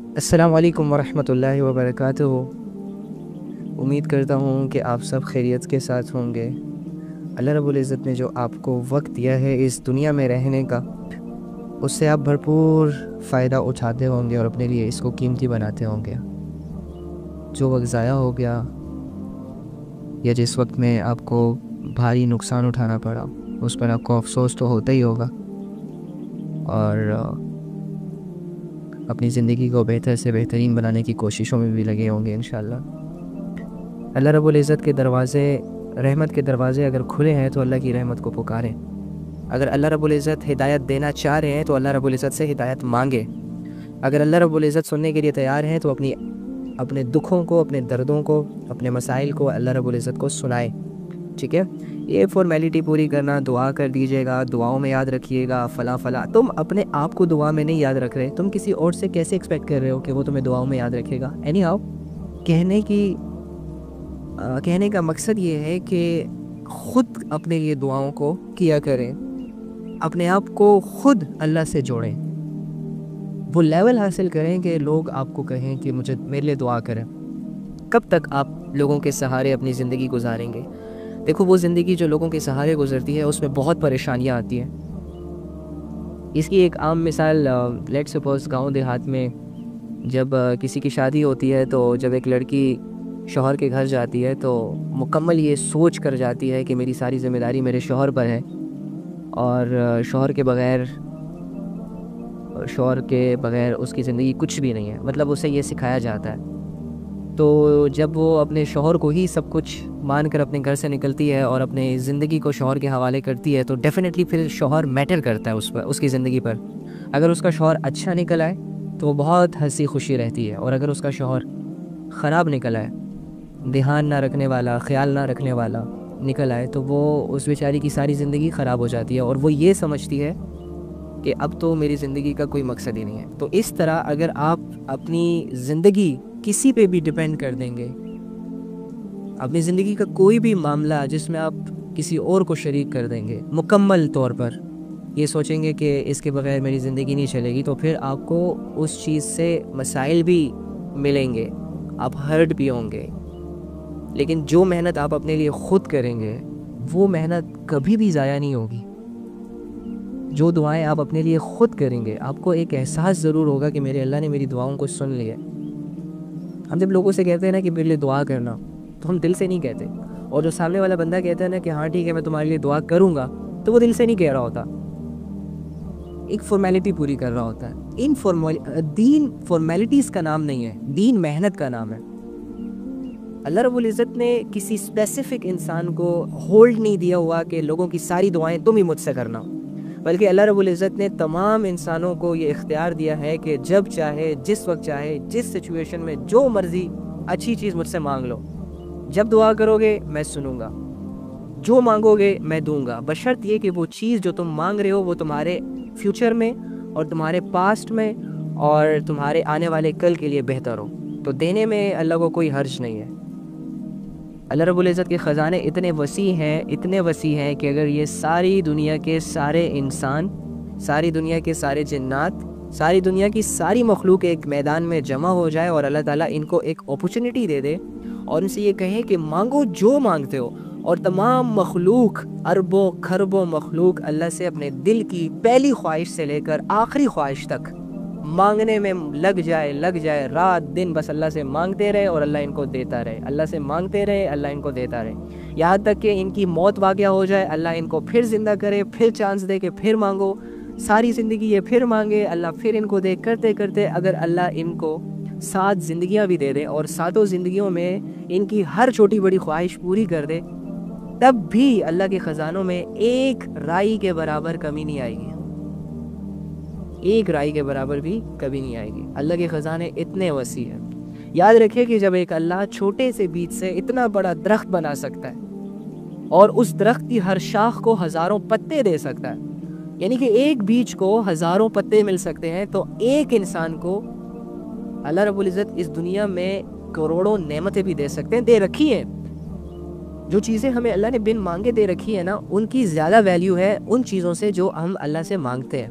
السلام علیکم ورحمۃ اللہ وبرکاتہ۔ امید کرتا ہوں کہ آپ سب خیریت کے ساتھ ہوں گے۔ اللہ رب العزت نے جو آپ کو وقت دیا ہے اس دنیا میں رہنے کا، اس سے آپ بھرپور فائدہ اٹھاتے ہوں گے اور اپنے لیے اس کو قیمتی بناتے ہوں گے۔ جو وقت ضائع ہو گیا یا جس وقت میں آپ کو بھاری نقصان اٹھانا پڑا، اس پر آپ کو افسوس تو ہوتا ہی ہوگا، اور اپنی زندگی کو بہتر سے بہترین بنانے کی کوششوں میں بھی لگے ہوں گے انشاءاللہ۔ اللہ رب العزت کے دروازے، رحمت کے دروازے اگر کھلے ہیں تو اللہ کی رحمت کو پکاریں۔ اگر اللہ رب العزت ہدایت دینا چاہ رہے ہیں تو اللہ رب العزت سے ہدایت مانگیں۔ اگر اللہ رب العزت سننے کے لیے تیار ہیں تو اپنے دکھوں کو، اپنے دردوں کو، اپنے مسائل کو اللہ رب العزت کو سنائیں، ٹھیک ہے؟ یہ فارمیلٹی پوری کرنا، دعا کر دیجیے گا، دعاؤں میں یاد رکھیے گا فلاں فلاں، تم اپنے آپ کو دعا میں نہیں یاد رکھ رہے، تم کسی اور سے کیسے ایکسپیکٹ کر رہے ہو کہ وہ تمہیں دعاؤں میں یاد رکھے گا؟ اینی ہاؤ، کہنے کا مقصد یہ ہے کہ خود اپنے لیے دعاؤں کو کیا کریں، اپنے آپ کو خود اللہ سے جوڑیں، وہ لیول حاصل کریں کہ لوگ آپ کو کہیں کہ میرے لیے دعا کریں۔ کب تک آپ لوگوں کے سہارے اپنی زندگی گزاریں گے؟ دیکھو، وہ زندگی جو لوگوں کے سہارے گزرتی ہے اس میں بہت پریشانیاں آتی ہیں۔ اس کی ایک عام مثال لیٹ سپوز گاؤں دیہات میں جب کسی کی شادی ہوتی ہے تو جب ایک لڑکی شوہر کے گھر جاتی ہے تو مکمل یہ سوچ کر جاتی ہے کہ میری ساری ذمہ داری میرے شوہر پر ہے، اور شوہر کے بغیر اس کی زندگی کچھ بھی نہیں ہے، مطلب اسے یہ سکھایا جاتا ہے۔ تو جب وہ اپنے شوہر کو ہی سب کچھ مان کر اپنے گھر سے نکلتی ہے اور اپنے زندگی کو شوہر کے حوالے کرتی ہے تو ڈیفینیٹلی پھر شوہر میٹر کرتا ہے اس کی زندگی پر۔ اگر اس کا شوہر اچھا نکل آئے تو وہ بہت ہنسی خوشی رہتی ہے، اور اگر اس کا شوہر خراب نکل آئے، دھیان نہ رکھنے والا، خیال نہ رکھنے والا نکل آئے، تو وہ اس بیچاری کی ساری زندگی خراب ہو جاتی ہے، اور وہ یہ سمجھتی ہے کہ اب تو میری زندگی کا کوئی مقصد ہی نہیں ہے۔ تو اس طرح اگر آپ اپنی زندگی کسی پہ بھی ڈیپینڈ کر دیں گے، اپنی زندگی کا کوئی بھی معاملہ جس میں آپ کسی اور کو شریک کر دیں گے، مکمل طور پر یہ سوچیں گے کہ اس کے بغیر میری زندگی نہیں چلے گی، تو پھر آپ کو اس چیز سے مسائل بھی ملیں گے، آپ ہرٹ بھی ہوں گے۔ لیکن جو محنت آپ اپنے لیے خود کریں گے وہ محنت کبھی بھی ضائع نہیں ہوگی۔ جو دعائیں آپ اپنے لیے خود کریں گے، آپ کو ایک احساس ضرور ہوگا کہ میرے اللہ نے میری دعاؤں کو سن لیا۔ ہم جب لوگوں سے کہتے ہیں نا کہ میرے لیے دعا کرنا، تو ہم دل سے نہیں کہتے، اور جو سامنے والا بندہ کہتا ہے نا کہ ہاں ٹھیک ہے میں تمہارے لیے دعا کروں گا، تو وہ دل سے نہیں کہہ رہا ہوتا، ایک فارمیلٹی پوری کر رہا ہوتا ہے۔ دین فارمیلٹیز کا نام نہیں ہے، دین محنت کا نام ہے۔ اللہ رب العزت نے کسی اسپیسیفک انسان کو ہولڈ نہیں دیا ہوا کہ لوگوں کی ساری دعائیں تم ہی مجھ سے کرنا، بلکہ اللہ رب العزت نے تمام انسانوں کو یہ اختیار دیا ہے کہ جب چاہے، جس وقت چاہے، جس سچویشن میں جو مرضی اچھی چیز مجھ سے مانگ لو۔ جب دعا کرو گے میں سنوں گا، جو مانگو گے میں دوں گا، بشرط یہ کہ وہ چیز جو تم مانگ رہے ہو وہ تمہارے فیوچر میں اور تمہارے پاسٹ میں اور تمہارے آنے والے کل کے لیے بہتر ہو، تو دینے میں اللہ کو کوئی حرج نہیں ہے۔ اللہ رب العزت کے خزانے اتنے وسیع ہیں کہ اگر یہ ساری دنیا کے سارے انسان، ساری دنیا کے سارے جنات، ساری دنیا کی ساری مخلوق ایک میدان میں جمع ہو جائے اور اللہ تعالیٰ ان کو ایک اپرچونٹی دے دے اور ان سے یہ کہے کہ مانگو جو مانگتے ہو، اور تمام مخلوق، اربوں کھربوں مخلوق اللہ سے اپنے دل کی پہلی خواہش سے لے کر آخری خواہش تک مانگنے میں لگ جائے رات دن، بس اللہ سے مانگتے رہے اور اللہ ان کو دیتا رہے، اللہ سے مانگتے رہے، اللہ ان کو دیتا رہے، یہاں تک کہ ان کی موت واقعہ ہو جائے، اللہ ان کو پھر زندہ کرے، پھر چانس دے کہ پھر مانگو، ساری زندگی یہ پھر مانگے، اللہ پھر ان کو دے، کرتے کرتے اگر اللہ ان کو 7 زندگیاں بھی دے دے اور 7 زندگیوں میں ان کی ہر چھوٹی بڑی خواہش پوری کر دے، تب بھی اللہ کے خزانوں میں ایک رائی کے برابر کمی نہیں آئے گی، ایک رائی کے برابر بھی کبھی نہیں آئے گی۔ اللہ کے خزانے اتنے وسیع ہیں۔ یاد رکھیں کہ جب ایک اللہ چھوٹے سے بیج سے اتنا بڑا درخت بنا سکتا ہے اور اس درخت کی ہر شاخ کو ہزاروں پتے دے سکتا ہے، یعنی کہ ایک بیج کو ہزاروں پتے مل سکتے ہیں، تو ایک انسان کو اللہ رب العزت اس دنیا میں کروڑوں نعمتیں بھی دے سکتے ہیں، دے رکھی ہیں۔ جو چیزیں ہمیں اللہ نے بن مانگے دے رکھی ہے نا، ان کی زیادہ ویلیو ہے ان چیزوں سے جو ہم اللہ سے مانگتے ہیں۔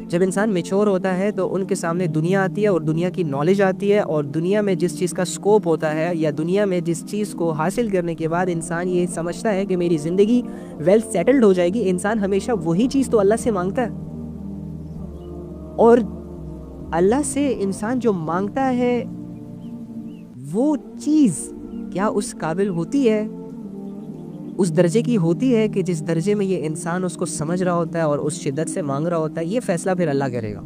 جب انسان میچور ہوتا ہے تو ان کے سامنے دنیا آتی ہے اور دنیا کی نالج آتی ہے، اور دنیا میں جس چیز کا سکوپ ہوتا ہے یا دنیا میں جس چیز کو حاصل کرنے کے بعد انسان یہ سمجھتا ہے کہ میری زندگی ویل سیٹلڈ ہو جائے گی، انسان ہمیشہ وہی چیز تو اللہ سے مانگتا ہے. اور اللہ سے انسان جو مانگتا ہے وہ چیز کیا اس قابل ہوتی ہے، اس درجے کی ہوتی ہے کہ جس درجے میں یہ انسان اس کو سمجھ رہا ہوتا ہے اور اس شدت سے مانگ رہا ہوتا ہے، یہ فیصلہ پھر اللہ کرے گا.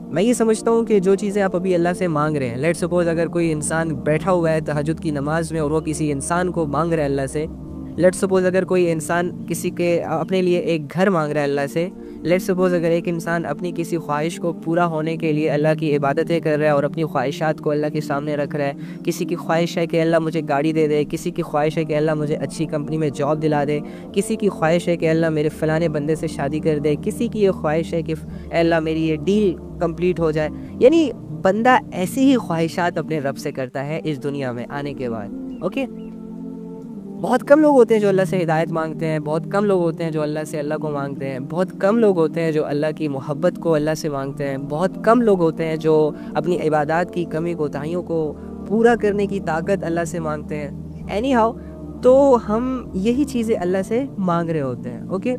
میں یہ سمجھتا ہوں کہ جو چیزیں آپ ابھی اللہ سے مانگ رہے ہیں، لیٹ سپوز اگر کوئی انسان بیٹھا ہوا ہے تہجد کی نماز میں اور وہ کسی انسان کو مانگ رہا ہے اللہ سے، لیٹ سپوز اگر کوئی انسان کسی کے اپنے لیے ایک گھر مانگ رہا ہے اللہ سے، لیٹ سپوز اگر ایک انسان اپنی کسی خواہش کو پورا ہونے کے لیے اللہ کی عبادتیں کر رہا ہے اور اپنی خواہشات کو اللہ کے سامنے رکھ رہا ہے، کسی کی خواہش ہے کہ اللہ مجھے گاڑی دے دے، کسی کی خواہش ہے کہ اللہ مجھے اچھی کمپنی میں جاب دلا دے، کسی کی خواہش ہے کہ اللہ میرے فلانے بندے سے شادی کر دے، کسی کی یہ خواہش ہے کہ اللہ میری یہ ڈیل کمپلیٹ ہو جائے. یعنی بندہ ایسی ہی خواہشات اپنے رب سے کرتا ہے اس دنیا میں آنے کے بعد. اوکے، بہت کم لوگ ہوتے ہیں جو اللہ سے ہدایت مانگتے ہیں، بہت کم لوگ ہوتے ہیں جو اللہ سے اللہ کو مانگتے ہیں، بہت کم لوگ ہوتے ہیں جو اللہ کی محبت کو اللہ سے مانگتے ہیں، بہت کم لوگ ہوتے ہیں جو اپنی عبادات کی کمی کوتاہیوں کو پورا کرنے کی طاقت اللہ سے مانگتے ہیں. اینی ہاؤ، تو ہم یہی چیزیں اللہ سے مانگ رہے ہوتے ہیں. اوکے،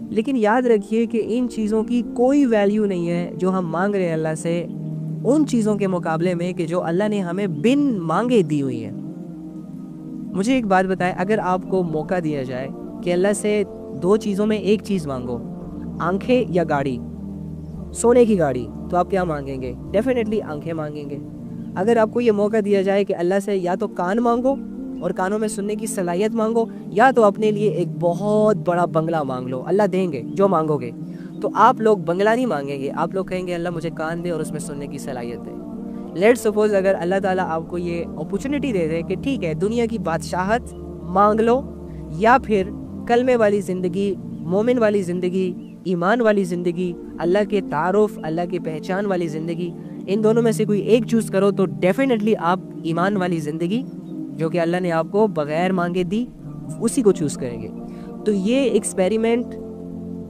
لیکن یاد رکھیے کہ ان چیزوں کی کوئی ویلیو نہیں ہے جو ہم مانگ رہے ہیں اللہ سے ان چیزوں کے مقابلے میں کہ جو اللہ نے ہمیں بن مانگے دی ہوئی ہیں. مجھے ایک بات بتائیں، اگر آپ کو موقع دیا جائے کہ اللہ سے 2 چیزوں میں ایک چیز مانگو، آنکھیں یا گاڑی، سونے کی گاڑی، تو آپ کیا مانگیں گے؟ ڈیفینیٹلی آنکھیں مانگیں گے. اگر آپ کو یہ موقع دیا جائے کہ اللہ سے یا تو کان مانگو اور کانوں میں سننے کی صلاحیت مانگو، یا تو اپنے لیے ایک بہت بڑا بنگلہ مانگ لو، اللہ دیں گے جو مانگو گے، تو آپ لوگ بنگلہ نہیں مانگیں گے، آپ لوگ کہیں گے اللہ مجھے کان دے اور اس میں سننے کی صلاحیت دے. لیٹ سپوز اگر اللہ تعالیٰ آپ کو یہ اپرچونٹی دے دے کہ ٹھیک ہے دنیا کی بادشاہت مانگ لو یا پھر کلمے والی زندگی، مومن والی زندگی، ایمان والی زندگی، اللہ کے تعارف، اللہ کی پہچان والی زندگی، ان دونوں میں سے کوئی ایک چوز کرو تو ڈیفینیٹلی آپ ایمان والی زندگی جو کہ اللہ نے آپ کو بغیر مانگے دی اسی کو چوز کریں گے. تو یہ ایکسپیریمنٹ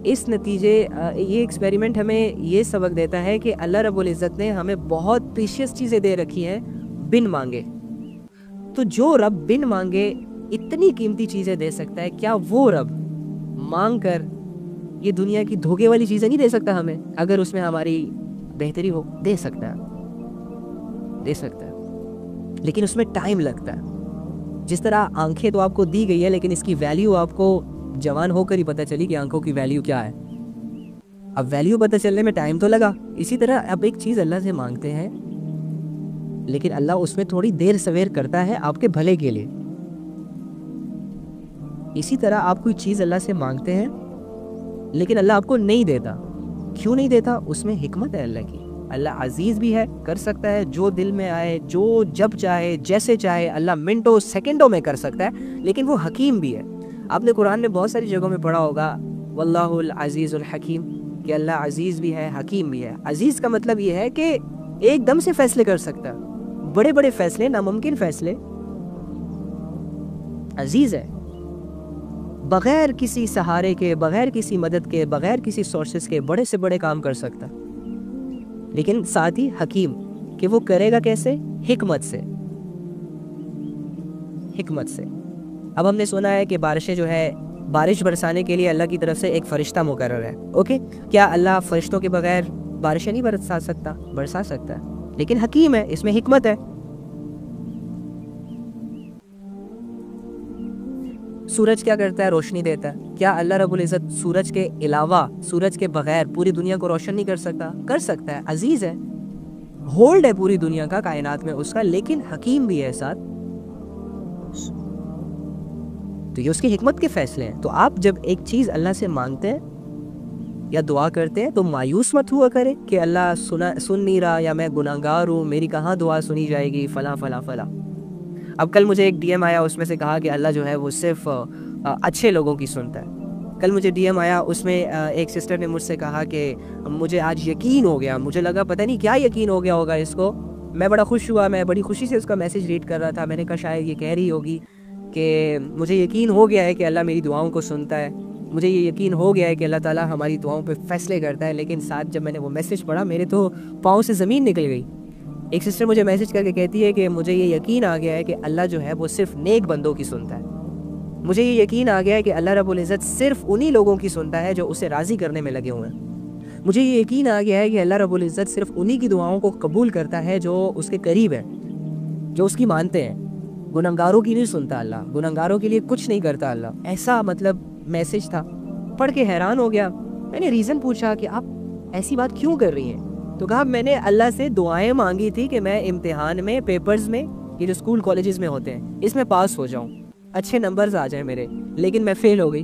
یہ ایکسپیریمنٹ ہمیں یہ سبق دیتا ہے کہ اللہ رب العزت نے ہمیں بہت پریشیس چیزیں دے رکھی ہیں بن مانگے. تو جو رب بن مانگے اتنی قیمتی چیزیں دے سکتا ہے، کیا وہ رب مانگ کر یہ دنیا کی دھوکے والی چیزیں نہیں دے سکتا ہمیں؟ اگر اس میں ہماری بہتری ہو دے سکتا ہے، لیکن اس میں ٹائم لگتا ہے. جس طرح آنکھیں تو آپ کو دی گئی ہے لیکن اس کی ویلیو آپ کو جوان ہو کر ہی پتہ چلی کہ آنکھوں کی ویلیو کیا ہے. اب ویلیو پتہ چلنے میں ٹائم تو لگا. اسی طرح اب ایک چیز اللہ سے مانگتے ہیں لیکن اللہ اس میں تھوڑی دیر سویر کرتا ہے آپ کے بھلے کے لیے. اسی طرح آپ کوئی چیز اللہ سے مانگتے ہیں لیکن اللہ آپ کو نہیں دیتا. کیوں نہیں دیتا؟ اس میں حکمت ہے اللہ کی. اللہ عزیز بھی ہے، کر سکتا ہے جو دل میں آئے، جو جب چاہے جیسے چاہے، اللہ منٹوں سیکنڈوں میں کر سکتا ہے، لیکن وہ حکیم بھی ہے. آپ نے قرآن میں بہت ساری جگہوں میں پڑھا ہوگا واللہ العزیز الحکیم، کہ اللہ عزیز بھی ہے حکیم بھی ہے. عزیز کا مطلب یہ ہے کہ ایک دم سے فیصلے کر سکتا ہے، بڑے بڑے فیصلے، ناممکن فیصلے. عزیز ہے، بغیر کسی سہارے کے، بغیر کسی مدد کے، بغیر کسی سورسز کے بڑے سے بڑے کام کر سکتا، لیکن ساتھ ہی حکیم، کہ وہ کرے گا کیسے؟ حکمت سے. اب ہم نے سنا ہے کہ بارشیں جو ہے، بارش برسانے کے لیے اللہ کی طرف سے ایک فرشتہ مقرر ہے. اوکے، کیا اللہ فرشتوں کے بغیر بارشیں نہیں برسا سکتا؟ برسا سکتا ہے، لیکن حکیم ہے، اس میں حکمت ہے. سورج کیا کرتا ہے؟ روشنی دیتا ہے. کیا اللہ رب العزت سورج کے علاوہ، سورج کے بغیر پوری دنیا کو روشن نہیں کر سکتا؟ کر سکتا ہے. عزیز ہے، ہولڈ ہے پوری دنیا کا، کائنات میں اس کا، لیکن حکیم بھی ہے ساتھ. تو یہ اس کی حکمت کے فیصلے ہیں. تو آپ جب ایک چیز اللہ سے مانگتے ہیں یا دعا کرتے ہیں تو مایوس مت ہوا کرے کہ اللہ سن نہیں رہا، یا میں گناہگار ہوں، میری کہاں دعا سنی جائے گی، فلاں فلاں فلاں. اب کل مجھے ایک ڈی ایم آیا، اس میں سے کہا کہ اللہ جو ہے وہ صرف اچھے لوگوں کی سنتا ہے. کل مجھے ڈی ایم آیا، اس میں ایک سسٹر نے مجھ سے کہا کہ مجھے آج یقین ہو گیا. مجھے لگا پتہ نہیں کیا یقین ہو گیا ہوگا اس کو. میں بڑا خوش ہوا، میں بڑی خوشی سے اس کا میسیج ریڈ کر رہا تھا. میں نے کہا شاید یہ کہہ رہی ہوگی کہ مجھے یقین ہو گیا ہے کہ اللہ میری دعاؤں کو سنتا ہے. مجھے یہ یقین ہو گیا ہے کہ اللہ تعالیٰ ہماری دعاؤں پہ فیصلے کرتا ہے. لیکن ساتھ جب میں نے وہ میسیج پڑھا میرے تو پاؤں سے زمین نکل گئی. ایک سسٹر مجھے میسیج کر کے کہتی ہے کہ مجھے یہ یقین آ گیا ہے کہ اللہ جو ہے وہ صرف نیک بندوں کی سنتا ہے. مجھے یہ یقین آ گیا ہے کہ اللہ رب العزت صرف انہی لوگوں کی سنتا ہے جو اسے راضی کرنے میں لگے ہوئے ہیں. مجھے یہ یقین آ گیا ہے کہ اللہ رب العزت صرف انہی کی دعاؤں کو قبول کرتا ہے جو اس کے قریب ہیں, جو اس کی مانتے ہیں. گنہگاروں کی نہیں سنتا اللہ, گنہگاروں کے لیے کچھ نہیں کرتا اللہ. ایسا مطلب میسیج تھا. پڑھ کے حیران ہو گیا. میں نے ریزن پوچھا کہ آپ ایسی بات کیوں کر رہی ہیں؟ تو کہا میں نے اللہ سے دعائیں مانگی تھی کہ میں امتحان میں, پیپرز میں, یہ جو اسکول کالجز میں ہوتے ہیں, اس میں پاس ہو جاؤں, اچھے نمبرز آ جائیں میرے, لیکن میں فیل ہو گئی.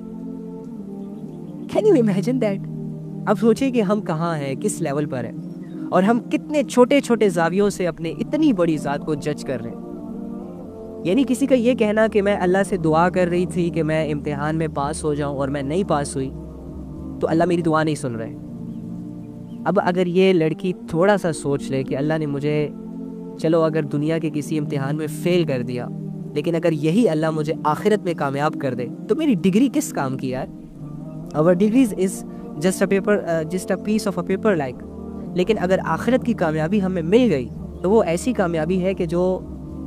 Can you imagine that? اب سوچیں کہ ہم کہاں ہیں, کس لیول پر ہیں, اور ہم کتنے چھوٹے چھوٹے زاویوں سے اپنے اتنی بڑی ذات کو جج کر رہے ہیں. یعنی کسی کا یہ کہنا کہ میں اللہ سے دعا کر رہی تھی کہ میں امتحان میں پاس ہو جاؤں اور میں نہیں پاس ہوئی تو اللہ میری دعا نہیں سن رہے. اب اگر یہ لڑکی تھوڑا سا سوچ لے کہ اللہ نے مجھے, چلو اگر دنیا کے کسی امتحان میں فیل کر دیا, لیکن اگر یہی اللہ مجھے آخرت میں کامیاب کر دے تو میری ڈگری کس کام کی یار؟ our degrees is just a paper, just a piece of a paper like. لیکن اگر آخرت کی کامیابی ہمیں مل گئی تو وہ ایسی کامیابی ہے کہ جو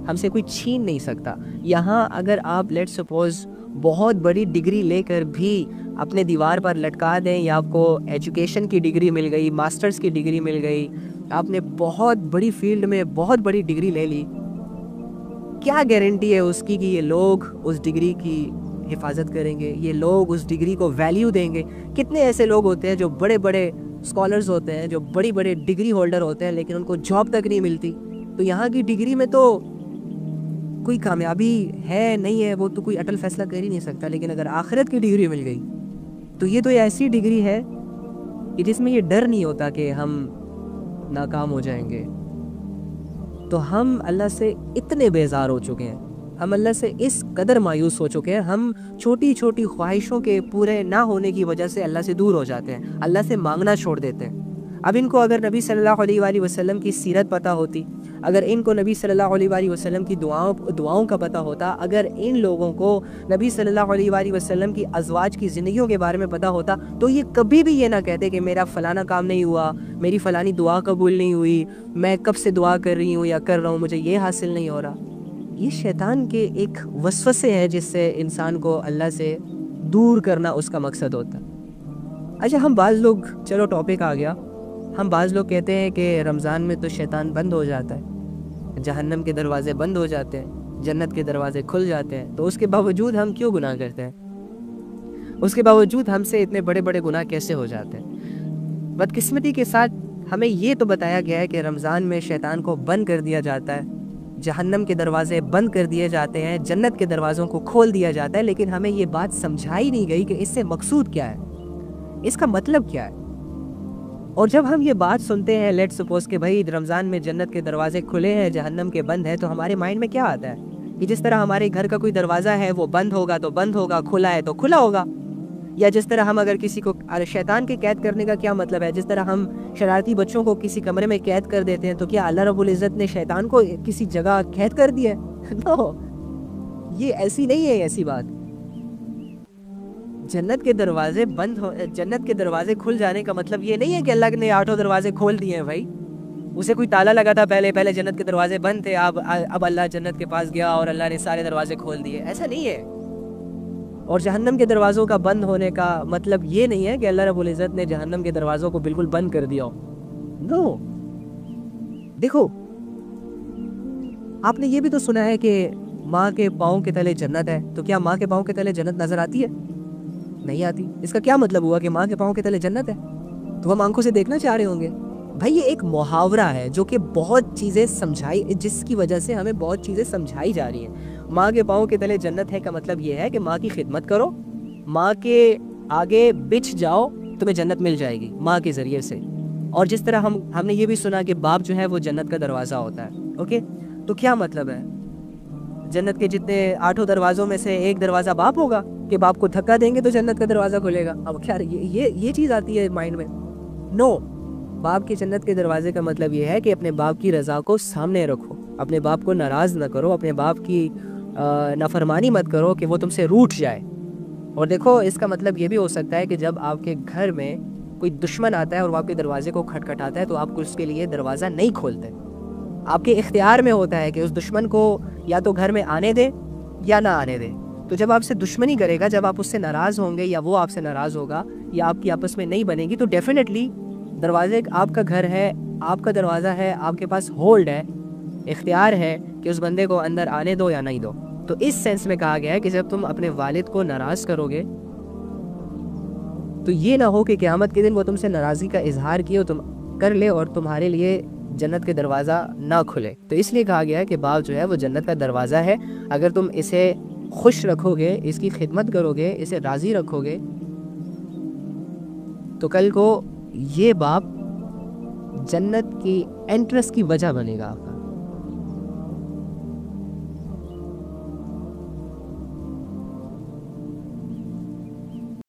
ہم سے کوئی چھین نہیں سکتا. یہاں اگر آپ لیٹ سپوز بہت بڑی ڈگری لے کر بھی اپنے دیوار پر لٹکا دیں, یا آپ کو ایجوکیشن کی ڈگری مل گئی, ماسٹرز کی ڈگری مل گئی, آپ نے بہت بڑی فیلڈ میں بہت بڑی ڈگری لے لی, کیا گارنٹی ہے اس کی کہ یہ لوگ اس ڈگری کی حفاظت کریں گے, یہ لوگ اس ڈگری کو ویلیو دیں گے؟ کتنے ایسے لوگ ہوتے ہیں جو بڑے بڑے اسکالرز ہوتے ہیں, جو بڑی بڑے ڈگری ہولڈر ہوتے ہیں, لیکن ان کو جاب تک نہیں ملتی. تو یہاں کی ڈگری میں تو کوئی کامیابی ہے نہیں ہے, وہ تو کوئی اٹل فیصلہ کر ہی نہیں سکتا. لیکن اگر آخرت کی ڈگری مل گئی تو یہ تو ایسی ڈگری ہے کہ جس میں یہ ڈر نہیں ہوتا کہ ہم ناکام ہو جائیں گے. تو ہم اللہ سے اتنے بیزار ہو چکے ہیں, ہم اللہ سے اس قدر مایوس ہو چکے ہیں, ہم چھوٹی چھوٹی خواہشوں کے پورے نہ ہونے کی وجہ سے اللہ سے دور ہو جاتے ہیں, اللہ سے مانگنا چھوڑ دیتے ہیں. اب ان کو اگر نبی صلی اللہ علیہ وآلہ وسلم کی سیرت پتہ ہوتی, اگر ان کو نبی صلی اللہ علیہ وآلہ وسلم کی دعاؤں کا پتہ ہوتا, اگر ان لوگوں کو نبی صلی اللہ علیہ وآلہ وسلم کی ازواج کی زندگیوں کے بارے میں پتہ ہوتا, تو یہ کبھی بھی یہ نہ کہتے کہ میرا فلانا کام نہیں ہوا, میری فلانی دعا قبول نہیں ہوئی, میں کب سے دعا کر رہی ہوں یا کر رہا ہوں, مجھے یہ حاصل نہیں ہو رہا. یہ شیطان کے ایک وسوسے ہیں جس سے انسان کو اللہ سے دور کرنا اس کا مقصد ہوتا ہے. اچھا, ہم بعض لوگ, چلو ٹاپک آ گیا, ہم بعض لوگ کہتے ہیں کہ رمضان میں تو شیطان بند ہو جاتا ہے, جہنم کے دروازے بند ہو جاتے ہیں, جنت کے دروازے کھل جاتے ہیں, تو اس کے باوجود ہم کیوں گناہ کرتے ہیں؟ اس کے باوجود ہم سے اتنے بڑے بڑے گناہ کیسے ہو جاتے ہیں؟ بدقسمتی کے ساتھ ہمیں یہ تو بتایا گیا ہے کہ رمضان میں شیطان کو بند کر دیا جاتا ہے, جہنم کے دروازے بند کر دیے جاتے ہیں, جنت کے دروازوں کو کھول دیا جاتا ہے, لیکن ہمیں یہ بات سمجھائی نہیں گئی کہ اس سے مقصود کیا ہے, اس کا مطلب کیا ہے. اور جب ہم یہ بات سنتے ہیں, لیٹ سپوز کہ بھائی رمضان میں جنت کے دروازے کھلے ہیں, جہنم کے بند ہیں, تو ہمارے مائنڈ میں کیا آتا ہے کہ جس طرح ہمارے گھر کا کوئی دروازہ ہے وہ بند ہوگا تو بند ہوگا, کھلا ہے تو کھلا ہوگا. یا جس طرح ہم اگر کسی کو, شیطان کے قید کرنے کا کیا مطلب ہے, جس طرح ہم شرارتی بچوں کو کسی کمرے میں قید کر دیتے ہیں, تو کیا اللہ رب العزت نے شیطان کو کسی جگہ قید کر دیا ہے؟ نو, یہ ایسی نہیں ہے. ایسی بات, جنت کے دروازے بند ہو, جنت کے دروازے کھل جانے کا مطلب یہ نہیں ہے کہ اللہ نے 8 دروازے کھول دیے ہیں. بھائی اسے کوئی تالا لگا تھا, پہلے جنت کے دروازے بند تھے, اب اللہ جنت کے پاس گیا اور اللہ نے سارے دروازے کھول دیے, ایسا نہیں ہے. اور جہنم کے دروازوں کا بند ہونے کا مطلب یہ نہیں ہے کہ اللہ رب العزت نے جہنم کے دروازوں کو بالکل بند کر دیا ہو. نو, دیکھو, آپ نے یہ بھی تو سنا ہے کہ ماں کے پاؤں کے تلے جنت ہے, تو کیا ماں کے پاؤں کے تلے جنت نظر آتی ہے؟ نہیں آتی. اس کا کیا مطلب ہوا کہ ماں کے پاؤں کے تلے جنت ہے؟ تو ہم آنکھوں سے دیکھنا چاہ رہے ہوں گے. بھائی یہ ایک محاورہ ہے جو کہ بہت چیزیں سمجھائی, جس کی وجہ سے ہمیں بہت چیزیں سمجھائی جا رہی ہیں. ماں کے پاؤں کے تلے جنت ہے کا مطلب یہ ہے کہ ماں کی خدمت کرو, ماں کے آگے بچھ جاؤ, تمہیں جنت مل جائے گی ماں کے ذریعے سے. اور جس طرح ہم نے یہ بھی سنا کہ باپ جو ہے وہ جنت کا دروازہ ہوتا ہے. اوکے, تو کیا مطلب ہے, جنت کے جتنے 8 دروازوں میں سے ایک دروازہ باپ ہوگا کہ باپ کو دھکا دیں گے تو جنت کا دروازہ کھلے گا؟ اب کیا یہ چیز آتی ہے مائنڈ میں؟ نو, باپ کی جنت کے دروازے کا مطلب یہ ہے کہ اپنے باپ کی رضا کو سامنے رکھو, اپنے باپ کو ناراض نہ کرو, اپنے باپ کی نافرمانی مت کرو کہ وہ تم سے روٹھ جائے. اور دیکھو اس کا مطلب یہ بھی ہو سکتا ہے کہ جب آپ کے گھر میں کوئی دشمن آتا ہے اور وہ آپ کے دروازے کو کھٹکھٹاتا ہے تو آپ کو اس کے لیے دروازہ نہیں کھولتے، آپ کے اختیار میں ہوتا ہے کہ اس دشمن کو یا تو گھر میں آنے دے یا نہ آنے دے۔ تو جب آپ سے دشمنی کرے گا، جب آپ اس سے ناراض ہوں گے یا وہ آپ سے ناراض ہوگا یا آپ کی آپس میں نہیں بنے گی، تو ڈیفینیٹلی دروازے آپ کا گھر ہے، آپ کا دروازہ ہے، آپ کے پاس ہولڈ ہے، اختیار ہے کہ اس بندے کو اندر آنے دو یا نہیں دو۔ تو اس سینس میں کہا گیا ہے کہ جب تم اپنے والد کو ناراض کرو گے تو یہ نہ ہو کہ قیامت کے دن وہ تم سے ناراضی کا اظہار کیے تم کر لے اور تمہارے لیے جنت کے دروازہ نہ کھلے۔ تو اس لیے کہا گیا ہے کہ باپ جو ہے وہ جنت کا دروازہ ہے، اگر تم اسے خوش رکھو گے، اس کی خدمت کرو گے، اسے راضی رکھو گے، تو کل کو یہ باپ جنت کی انٹرسٹ کی وجہ بنے گا آپ کا۔